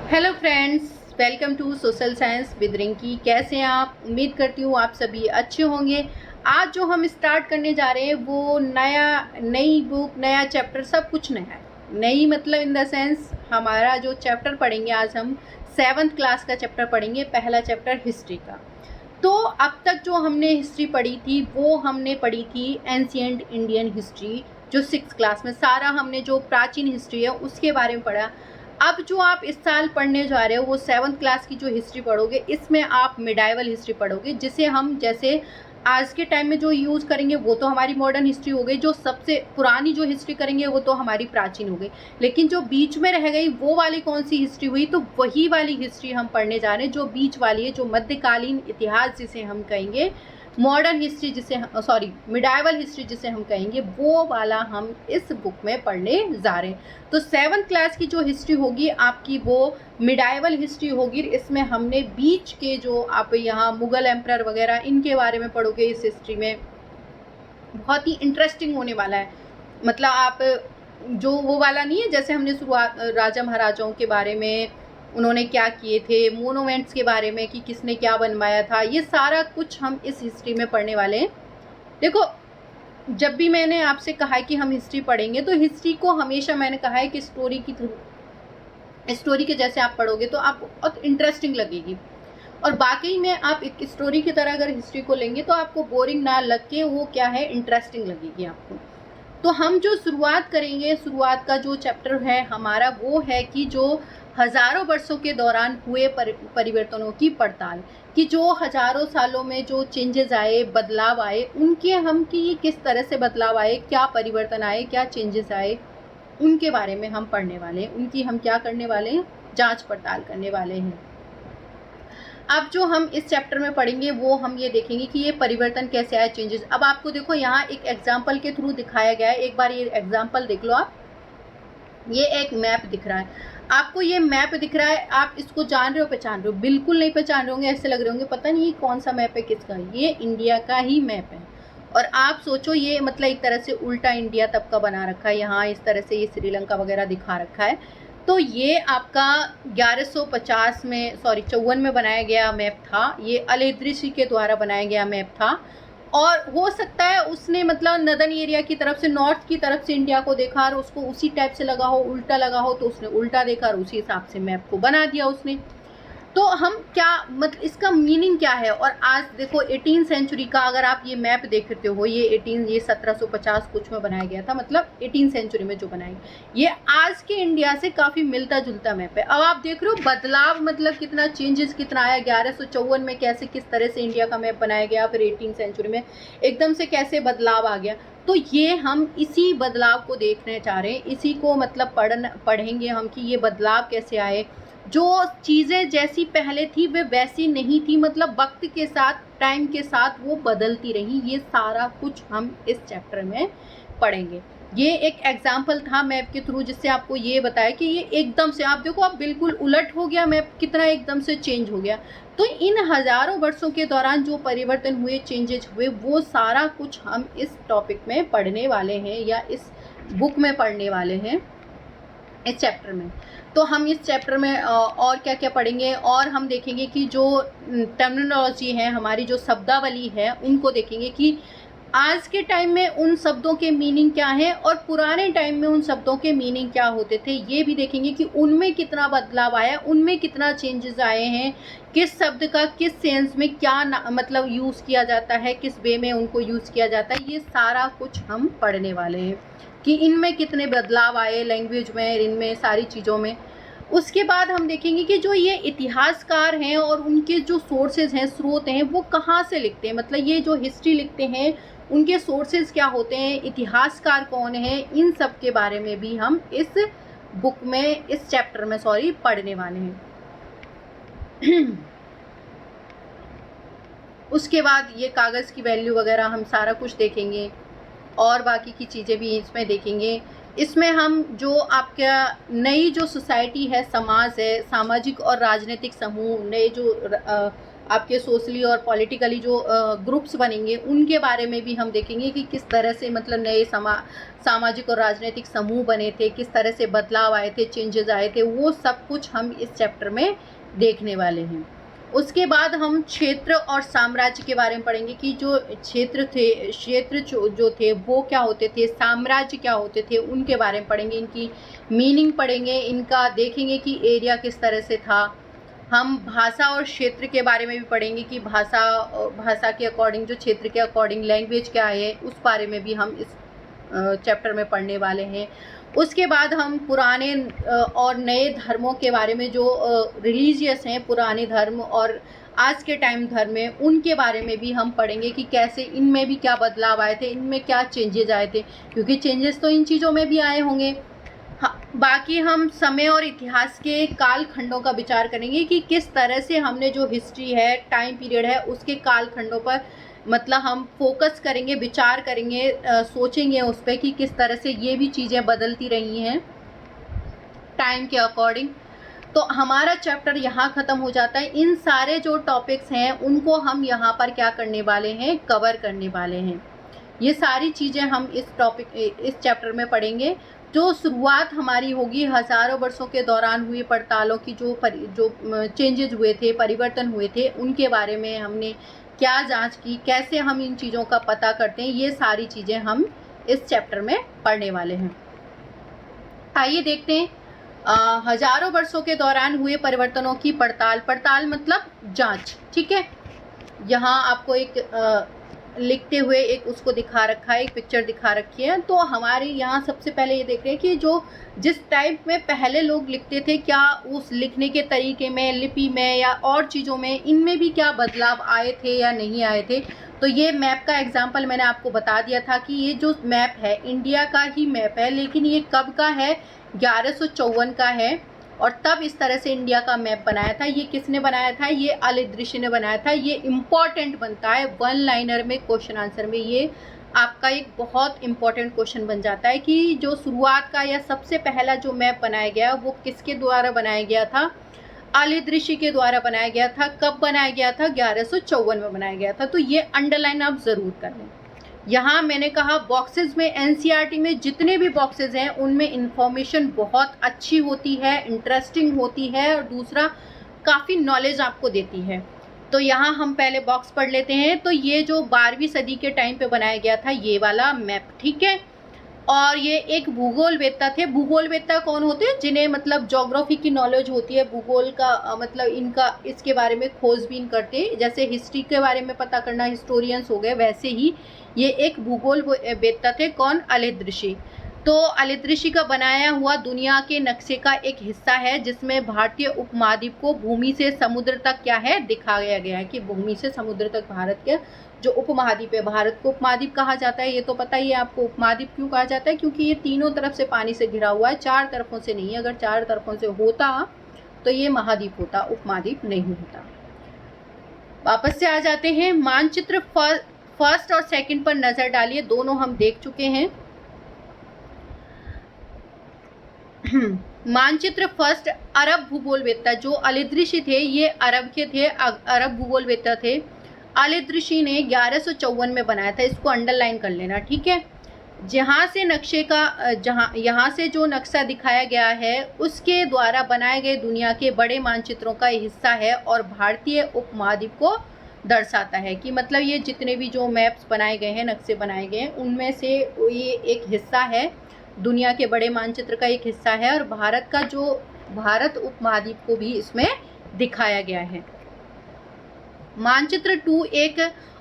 Hello friends, welcome to social science with Rinki. कैसे हैं आप? उम्मीद करती हूँ आप सभी अच्छे होंगे। आज जो हम स्टार्ट करने जा रहे हैं वो नई बुक, नया चैप्टर, सब कुछ नया है। नई मतलब इन द सेंस हमारा जो चैप्टर पढ़ेंगे आज हम 7th क्लास का चैप्टर पढ़ेंगे। पहला चैप्टर हिस्ट्री का। तो अब तक जो हमने हिस्ट्री पढ़ी थी वो हमने पढ़ी थी एंशिएंट इंडियन हिस्ट्री, जो 6th क्लास में सारा हमने जो प्राचीन हिस्ट्री है उसके बारे में पढ़ा। अब जो आप इस साल पढ़ने जा रहे हो वो 7th क्लास की जो हिस्ट्री पढ़ोगे, इसमें आप मिडाइवल हिस्ट्री पढ़ोगे, जिसे हम जैसे आज के टाइम में जो यूज़ करेंगे वो तो हमारी मॉडर्न हिस्ट्री हो गई, जो सबसे पुरानी जो हिस्ट्री करेंगे वो तो हमारी प्राचीन हो गई। लेकिन जो बीच में रह गई वो वाली कौन सी हिस्ट्री हुई, तो वही वाली हिस्ट्री हम पढ़ने जा रहे हैं जो बीच वाली है, जो मध्यकालीन इतिहास जिसे हम कहेंगे, मॉडर्न हिस्ट्री जिसे मिडाइवल हिस्ट्री जिसे हम कहेंगे, वो वाला हम इस बुक में पढ़ने जा रहे हैं। तो 7th क्लास की जो हिस्ट्री होगी आपकी वो मिडाइवल हिस्ट्री होगी। इसमें हमने बीच के जो आप यहाँ मुगल एम्परर वगैरह इनके बारे में पढ़ोगे। इस हिस्ट्री में बहुत ही इंटरेस्टिंग होने वाला है। मतलब आप जो वो वाला नहीं है जैसे हमने शुरुआत राजा महाराजाओं के बारे में, उन्होंने क्या किए थे, मोनूमेंट्स के बारे में कि किसने क्या बनवाया था, ये सारा कुछ हम इस हिस्ट्री में पढ़ने वाले हैं। देखो, जब भी मैंने आपसे कहा है कि हम हिस्ट्री पढ़ेंगे तो हिस्ट्री को हमेशा मैंने कहा है कि स्टोरी के जैसे आप पढ़ोगे तो आप बहुत इंटरेस्टिंग लगेगी। और बाकी में आप एक स्टोरी की तरह अगर हिस्ट्री को लेंगे तो आपको बोरिंग ना लग के वो क्या है, इंटरेस्टिंग लगेगी आपको। तो हम जो शुरुआत करेंगे, शुरुआत का जो चैप्टर है हमारा वो है कि जो हजारों वर्षों के दौरान हुए परिवर्तनों की पड़ताल, कि जो हजारों सालों में जो चेंजेस आए, बदलाव आए, उनके हम कि किस तरह से बदलाव आए, क्या परिवर्तन आए, क्या चेंजेस आए, उनके बारे में हम पढ़ने वाले हैं। उनकी हम क्या करने वाले हैं, जांच पड़ताल करने वाले हैं। अब जो हम इस चैप्टर में पढ़ेंगे वो हम ये देखेंगे कि ये परिवर्तन कैसे आए, चेंजेस। अब आपको देखो यहाँ एक एग्जाम्पल के थ्रू दिखाया गया है। एक बार ये एग्जाम्पल देख लो आप। ये एक मैप दिख रहा है आपको, ये मैप दिख रहा है, आप इसको जान रहे हो, पहचान रहे हो? बिल्कुल नहीं पहचान रहे होंगे, ऐसे लग रहे होंगे पता नहीं कौन सा मैप है, किसका। ये इंडिया का ही मैप है। और आप सोचो ये मतलब एक तरह से उल्टा इंडिया तब का बना रखा है। यहाँ इस तरह से ये श्रीलंका वगैरह दिखा रखा है। तो ये आपका 1150 में 54 में बनाया गया मैप था। ये अल-इद्रिसी के द्वारा बनाया गया मैप था। और हो सकता है उसने मतलब नदन एरिया की तरफ से, नॉर्थ की तरफ से इंडिया को देखा और उसको उसी टाइप से लगा हो, उल्टा लगा हो, तो उसने उल्टा देखा और उसी हिसाब से मैप को बना दिया उसने। तो हम क्या मतलब इसका मीनिंग क्या है? और आज देखो 18 सेंचुरी का अगर आप ये मैप देखते हो, ये 1750 कुछ में बनाया गया था, मतलब 18 सेंचुरी में जो बनाया, ये आज के इंडिया से काफ़ी मिलता जुलता मैप है। अब आप देख रहे हो बदलाव, मतलब कितना चेंजेस कितना आया। 1154 में कैसे किस तरह से इंडिया का मैप बनाया गया, फिर 18 सेंचुरी में एकदम से कैसे बदलाव आ गया। तो ये हम इसी बदलाव को देखने चाह रहे हैं, इसी को मतलब पढ़ेंगे हम कि ये बदलाव कैसे आए। जो चीज़ें जैसी पहले थी वे वैसी नहीं थी, मतलब वक्त के साथ, टाइम के साथ वो बदलती रही। ये सारा कुछ हम इस चैप्टर में पढ़ेंगे। ये एक एग्जाम्पल था मैप के थ्रू, जिससे आपको ये बताया कि ये एकदम से आप देखो, आप बिल्कुल उलट हो गया मैप, कितना एकदम से चेंज हो गया। तो इन हजारों वर्षों के दौरान जो परिवर्तन हुए, चेंजेस हुए, वो सारा कुछ हम इस टॉपिक में पढ़ने वाले हैं या इस बुक में पढ़ने वाले हैं, इस चैप्टर में। तो हम इस चैप्टर में और क्या क्या पढ़ेंगे, और हम देखेंगे कि जो टर्मिनोलॉजी है, हमारी जो शब्दावली है, उनको देखेंगे कि आज के टाइम में उन शब्दों के मीनिंग क्या है और पुराने टाइम में उन शब्दों के मीनिंग क्या होते थे। ये भी देखेंगे कि उनमें कितना बदलाव आया, उनमें कितना चेंजेस आए हैं, किस शब्द का किस सेंस में क्या मतलब यूज़ किया जाता है, किस वे में उनको यूज़ किया जाता है। ये सारा कुछ हम पढ़ने वाले हैं कि इनमें कितने बदलाव आए, लैंग्वेज में, इनमें सारी चीज़ों में। उसके बाद हम देखेंगे कि जो ये इतिहासकार हैं और उनके जो सोर्सेज हैं, स्रोत हैं, वो कहाँ से लिखते हैं, मतलब ये जो हिस्ट्री लिखते हैं उनके सोर्सेज क्या होते हैं, इतिहासकार कौन है, इन सब के बारे में भी हम इस बुक में, इस चैप्टर में पढ़ने वाले हैं। उसके बाद ये कागज़ की वैल्यू वगैरह हम सारा कुछ देखेंगे और बाकी की चीज़ें भी इसमें देखेंगे। इसमें हम जो आपका नई जो सोसाइटी है, समाज है, सामाजिक और राजनीतिक समूह, नए जो आपके सोशली और पॉलिटिकली जो ग्रुप्स बनेंगे उनके बारे में भी हम देखेंगे कि किस तरह से मतलब नए सामाजिक और राजनीतिक समूह बने थे, किस तरह से बदलाव आए थे, चेंजेस आए थे, वो सब कुछ हम इस चैप्टर में देखने वाले हैं। उसके बाद हम क्षेत्र और साम्राज्य के बारे में पढ़ेंगे कि जो क्षेत्र जो थे वो क्या होते थे, साम्राज्य क्या होते थे, उनके बारे में पढ़ेंगे, इनकी मीनिंग पढ़ेंगे, इनका देखेंगे कि एरिया किस तरह से था। हम भाषा और क्षेत्र के बारे में भी पढ़ेंगे कि भाषा के अकॉर्डिंग, जो क्षेत्र के अकॉर्डिंग लैंग्वेज क्या है, उस बारे में भी हम इस चैप्टर में पढ़ने वाले हैं। उसके बाद हम पुराने और नए धर्मों के बारे में, जो रिलीजियस हैं, पुराने धर्म और आज के टाइम धर्म है, उनके बारे में भी हम पढ़ेंगे कि कैसे इनमें भी क्या बदलाव आए थे, इनमें क्या चेंजेस आए थे, क्योंकि चेंजेस तो इन चीज़ों में भी आए होंगे। बाकी हम समय और इतिहास के काल खंडों का विचार करेंगे कि किस तरह से हमने जो हिस्ट्री है, टाइम पीरियड है, उसके काल खंडों पर मतलब हम फोकस करेंगे, विचार करेंगे, सोचेंगे उस पर कि किस तरह से ये भी चीज़ें बदलती रही हैं टाइम के अकॉर्डिंग। तो हमारा चैप्टर यहाँ ख़त्म हो जाता है। इन सारे जो टॉपिक्स हैं उनको हम यहाँ पर क्या करने वाले हैं, कवर करने वाले हैं। ये सारी चीज़ें हम इस चैप्टर में पढ़ेंगे। जो शुरुआत हमारी होगी हज़ारों वर्षों के दौरान हुई पड़तालों की, जो चेंजेस हुए थे, परिवर्तन हुए थे, उनके बारे में हमने क्या जांच की, कैसे हम इन चीज़ों का पता करते हैं, ये सारी चीज़ें हम इस चैप्टर में पढ़ने वाले हैं। आइए देखते हैं हज़ारों वर्षों के दौरान हुए परिवर्तनों की पड़ताल मतलब जांच। ठीक है, यहाँ आपको एक लिखते हुए एक उसको दिखा रखा है, एक पिक्चर दिखा रखी है। तो हमारे यहाँ सबसे पहले ये देख रहे हैं कि जिस टाइप में पहले लोग लिखते थे, क्या उस लिखने के तरीके में, लिपि में या और चीज़ों में, इनमें भी क्या बदलाव आए थे या नहीं आए थे। तो ये मैप का एग्जाम्पल मैंने आपको बता दिया था कि ये जो मैप है इंडिया का ही मैप है, लेकिन ये कब का है, 1154 का है। और तब इस तरह से इंडिया का मैप बनाया था। ये किसने बनाया था, ये अल-इद्रिशी ने बनाया था। ये इम्पॉर्टेंट बनता है वन लाइनर में, क्वेश्चन आंसर में ये आपका एक बहुत इम्पॉर्टेंट क्वेश्चन बन जाता है कि जो शुरुआत का या सबसे पहला जो मैप बनाया गया वो किसके द्वारा बनाया गया था, अल-इद्रिशी के द्वारा बनाया गया था। कब बनाया गया था, 1154 में बनाया गया था। तो ये अंडरलाइन आप ज़रूर कर लें। यहाँ मैंने कहा बॉक्सेस में, एनसीईआरटी में जितने भी बॉक्सेस हैं उनमें इंफॉर्मेशन बहुत अच्छी होती है, इंटरेस्टिंग होती है और दूसरा काफ़ी नॉलेज आपको देती है। तो यहाँ हम पहले बॉक्स पढ़ लेते हैं। तो ये जो 12वीं सदी के टाइम पे बनाया गया था ये वाला मैप, ठीक है। और ये एक भूगोलवेत्ता थे। भूगोलवेत्ता कौन होते हैं, जिन्हें मतलब ज्योग्राफी की नॉलेज होती है, भूगोल का मतलब इनका इसके बारे में खोजबीन करते, जैसे हिस्ट्री के बारे में पता करना हिस्टोरियंस हो गए, वैसे ही ये एक भूगोलवेत्ता थे। कौन, अल-इद्रिशी। तो अल-इद्रिशी का बनाया हुआ दुनिया के नक्शे का एक हिस्सा है जिसमें भारतीय उपमहाद्वीप को भूमि से समुद्र तक क्या है, दिखाया गया है कि भूमि से समुद्र तक भारत के जो उपमहाद्वीप है, भारत को उपमहाद्वीप कहा जाता है। ये तो पता ही है आपको, उपमहाद्वीप क्यों कहा जाता है, क्योंकि ये तीनों तरफ से पानी से घिरा हुआ है, चार तरफों से नहीं। अगर चार तरफों से होता तो ये महाद्वीप होता, उपमहाद्वीप नहीं होता। वापस से आ जाते हैं। मानचित्र फर्स्ट और सेकंड पर नजर डालिए, दोनों हम देख चुके हैं। मानचित्र फर्स्ट, अरब भूगोलवेत्ता जो अल-इद्रिशी थे, ये अरब के थे, अरब भूगोलवेत्ता थे। अल-इद्रिशी ने 1154 में बनाया था, इसको अंडरलाइन कर लेना, ठीक है। यहाँ से जो नक्शा दिखाया गया है उसके द्वारा बनाए गए दुनिया के बड़े मानचित्रों का हिस्सा है और भारतीय उपमहाद्वीप को दर्शाता है कि मतलब ये जितने भी जो मैप्स बनाए गए हैं, नक्शे बनाए गए हैं, उनमें से ये एक हिस्सा है, दुनिया के बड़े मानचित्र का एक हिस्सा है और भारत उपमहाद्वीप को भी इसमें दिखाया गया है। मानचित्र 2 एक,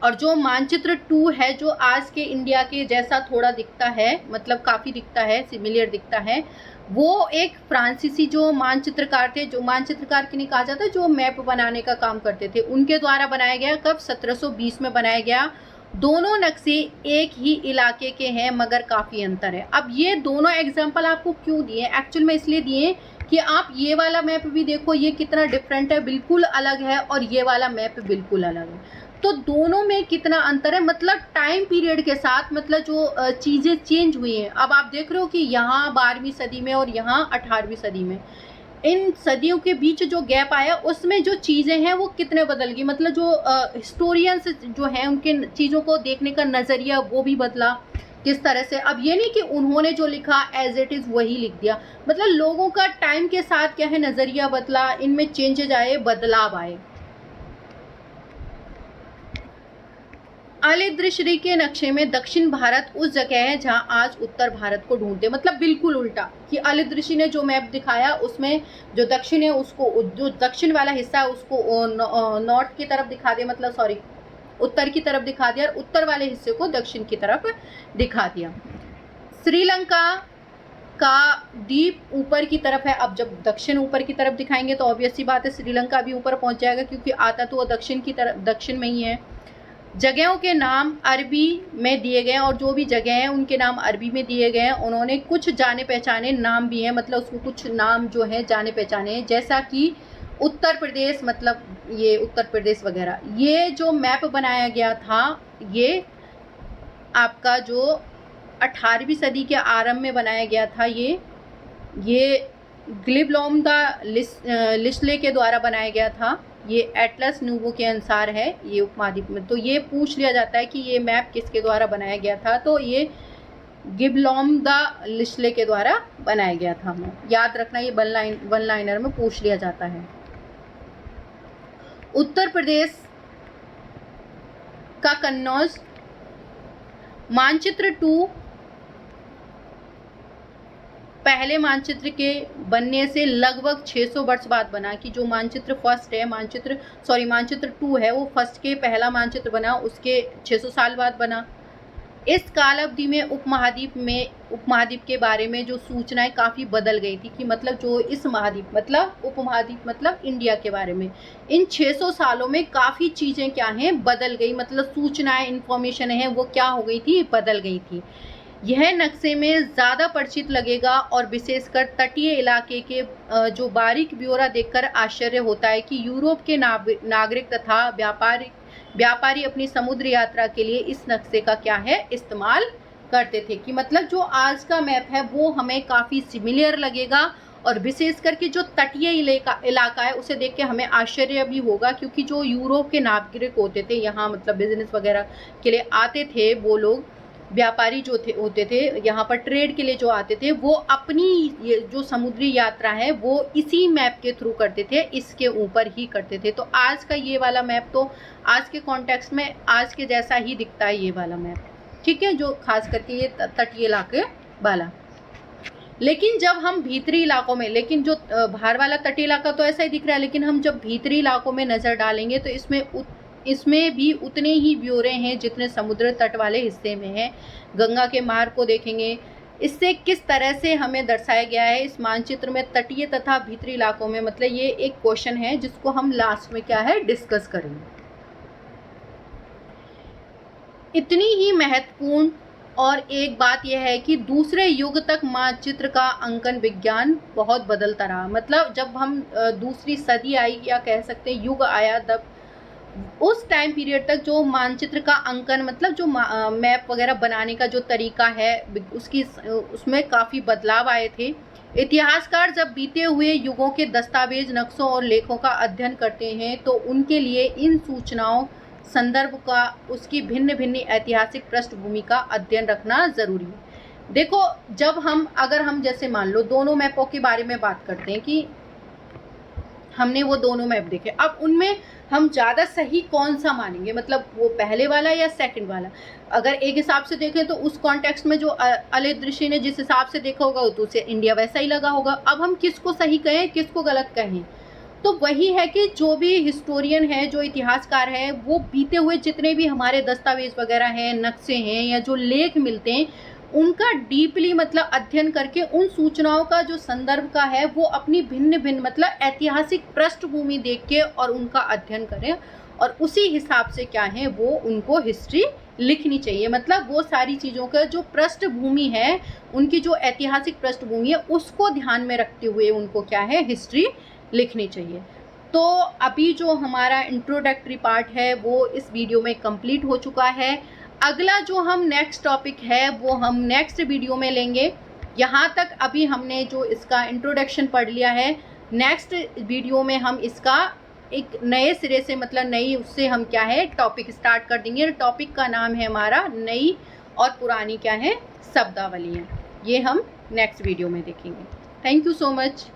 और जो मानचित्र 2 है जो आज के इंडिया के जैसा थोड़ा दिखता है, मतलब काफ़ी दिखता है, सिमिलर दिखता है, वो एक फ्रांसीसी जो मानचित्रकार थे, जो मानचित्रकार किन्हें कहा जाता है, जो मैप बनाने का काम करते थे, उनके द्वारा बनाया गया। कब, 1720 में बनाया गया। दोनों नक्शे एक ही इलाके के हैं मगर काफ़ी अंतर है। अब ये दोनों एग्जाम्पल आपको क्यों दिए, एक्चुअल में इसलिए दिए कि आप ये वाला मैप भी देखो, ये कितना डिफरेंट है, बिल्कुल अलग है, और ये वाला मैप बिल्कुल अलग है। तो दोनों में कितना अंतर है, मतलब टाइम पीरियड के साथ, मतलब जो चीज़ें चेंज हुई हैं। अब आप देख रहे हो कि यहाँ 12वीं सदी में और यहाँ 18वीं सदी में इन सदियों के बीच जो गैप आया उसमें जो चीज़ें हैं वो कितने बदल गई, मतलब जो हिस्टोरियंस जो हैं उनके चीज़ों को देखने का नज़रिया वो भी बदला किस तरह से। अब ये नहीं कि उन्होंने जो लिखा एज इट इज़ वही लिख दिया, मतलब लोगों का टाइम के साथ क्या है नज़रिया बदला, इनमें चेंजेज आए, बदलाव आए। अलिदृश्री के नक्शे में दक्षिण भारत उस जगह है जहां आज उत्तर भारत को ढूंढते, मतलब बिल्कुल उल्टा कि अलिदृश्री ने जो मैप दिखाया उसमें जो दक्षिण है उसको, जो दक्षिण वाला हिस्सा है उसको नॉर्थ की तरफ दिखा दिया, मतलब सॉरी उत्तर की तरफ दिखा दिया, और उत्तर वाले हिस्से को दक्षिण की तरफ दिखा दिया। श्रीलंका का डीप ऊपर की तरफ है। अब जब दक्षिण ऊपर की तरफ दिखाएंगे तो ऑब्वियस सी बात है श्रीलंका भी ऊपर पहुंच जाएगा, क्योंकि आता तो वो दक्षिण की तरफ, दक्षिण में ही है। जगहों के नाम अरबी में दिए गए हैं, और जो भी जगह हैं उनके नाम अरबी में दिए गए हैं। उन्होंने कुछ जाने पहचाने नाम भी हैं, मतलब उसको कुछ नाम जो है जाने पहचाने हैं, जैसा कि उत्तर प्रदेश, मतलब ये उत्तर प्रदेश वगैरह। ये जो मैप बनाया गया था ये आपका जो 18वीं सदी के आरंभ में बनाया गया था, ये ग्लिबलॉम द लिस्ले के द्वारा बनाया गया था। ये एटलस नूवो के अनुसार है ये उपमहाद्वीप में। तो ये पूछ लिया जाता है कि ये मैप किसके द्वारा बनाया गया था, तो ये गिब्लॉम द लिस्ले के द्वारा बनाया गया था। हमें याद रखना, ये वन लाइनर में पूछ लिया जाता है। उत्तर प्रदेश का कन्नौज मानचित्र 2 पहले मानचित्र के बनने से लगभग 600 वर्ष बाद बना, कि जो मानचित्र फर्स्ट है, मानचित्र 2 है, वो फर्स्ट के पहला मानचित्र बना उसके 600 साल बाद बना। इस काल अवधि में उपमहाद्वीप के बारे में जो सूचनाएं काफ़ी बदल गई थी, कि मतलब जो इस महाद्वीप मतलब उपमहाद्वीप मतलब इंडिया के बारे में इन 600 सालों में काफ़ी चीज़ें क्या हैं बदल गई, मतलब सूचनाएं इंफॉर्मेशन है वो क्या हो गई थी, बदल गई थी। यह नक्शे में ज़्यादा परिचित लगेगा, और विशेषकर तटीय इलाके के जो बारीक ब्यौरा देखकर आश्चर्य होता है कि यूरोप के नागरिक तथा व्यापारी अपनी समुद्र यात्रा के लिए इस नक्शे का क्या है इस्तेमाल करते थे। कि मतलब जो आज का मैप है वो हमें काफ़ी सिमिलर लगेगा, और विशेष करके जो तटीय इलाका है उसे देख के हमें आश्चर्य भी होगा, क्योंकि जो यूरोप के नागरिक होते थे यहाँ, मतलब बिजनेस वगैरह के लिए आते थे, वो लोग व्यापारी जो होते थे यहाँ पर ट्रेड के लिए जो आते थे, वो अपनी ये जो समुद्री यात्रा है वो इसी मैप के थ्रू करते थे, इसके ऊपर ही करते थे। तो आज का ये वाला मैप तो आज के कॉन्टेक्स्ट में आज के जैसा ही दिखता है ये वाला मैप, ठीक है, जो खास करके ये तटीय इलाके वाला। लेकिन जब हम भीतरी इलाकों में, लेकिन जो बाहर वाला तटीय इलाका तो ऐसा ही दिख रहा है, लेकिन हम जब भीतरी इलाकों में नज़र डालेंगे तो इसमें भी उतने ही ब्यौरे हैं जितने समुद्र तट वाले हिस्से में हैं। गंगा के मार्ग को देखेंगे, इससे किस तरह से हमें दर्शाया गया है इस मानचित्र में तटीय तथा भीतरी इलाकों में, मतलब ये एक क्वेश्चन है जिसको हम लास्ट में क्या है डिस्कस करेंगे। इतनी ही महत्वपूर्ण और एक बात यह है कि दूसरे युग तक मानचित्र का अंकन विज्ञान बहुत बदलता रहा, मतलब जब हम दूसरी सदी आई या कह सकते हैं युग आया, तब उस टाइम पीरियड तक जो मानचित्र का अंकन, मतलब जो मैप वगैरह बनाने का जो तरीका है उसमें काफ़ी बदलाव आए थे। इतिहासकार जब बीते हुए युगों के दस्तावेज, नक्शों और लेखों का अध्ययन करते हैं तो उनके लिए इन सूचनाओं, संदर्भ का, उसकी भिन्न भिन्न ऐतिहासिक पृष्ठभूमि का अध्ययन रखना ज़रूरी है। देखो, जब अगर हम जैसे मान लो दोनों मैपों के बारे में बात करते हैं कि हमने वो दोनों मैप देखे, अब उनमें हम ज़्यादा सही कौन सा मानेंगे, मतलब वो पहले वाला या सेकंड वाला। अगर एक हिसाब से देखें तो उस कॉन्टेक्स्ट में जो अलिदृश्य ने जिस हिसाब से देखा होगा तो उसे इंडिया वैसा ही लगा होगा। अब हम किसको सही कहें किसको गलत कहें, तो वही है कि जो भी हिस्टोरियन है, जो इतिहासकार है, वो बीते हुए जितने भी हमारे दस्तावेज वगैरह हैं, नक्शे हैं या जो लेख मिलते हैं, उनका डीपली मतलब अध्ययन करके उन सूचनाओं का जो संदर्भ का है वो अपनी भिन्न भिन्न मतलब ऐतिहासिक पृष्ठभूमि देख के और उनका अध्ययन करें, और उसी हिसाब से क्या है वो उनको हिस्ट्री लिखनी चाहिए। मतलब वो सारी चीज़ों का जो पृष्ठभूमि है, उनकी जो ऐतिहासिक पृष्ठभूमि है, उसको ध्यान में रखते हुए उनको क्या है हिस्ट्री लिखनी चाहिए। तो अभी जो हमारा इंट्रोडक्टरी पार्ट है वो इस वीडियो में कंप्लीट हो चुका है। अगला जो हम नेक्स्ट टॉपिक है वो हम नेक्स्ट वीडियो में लेंगे। यहाँ तक अभी हमने जो इसका इंट्रोडक्शन पढ़ लिया है, नेक्स्ट वीडियो में हम इसका एक नए सिरे से, मतलब नई उससे हम क्या है टॉपिक स्टार्ट कर देंगे। टॉपिक का नाम है हमारा नई और पुरानी क्या है शब्दावलियाँ। ये हम नेक्स्ट वीडियो में देखेंगे। Thank you so much.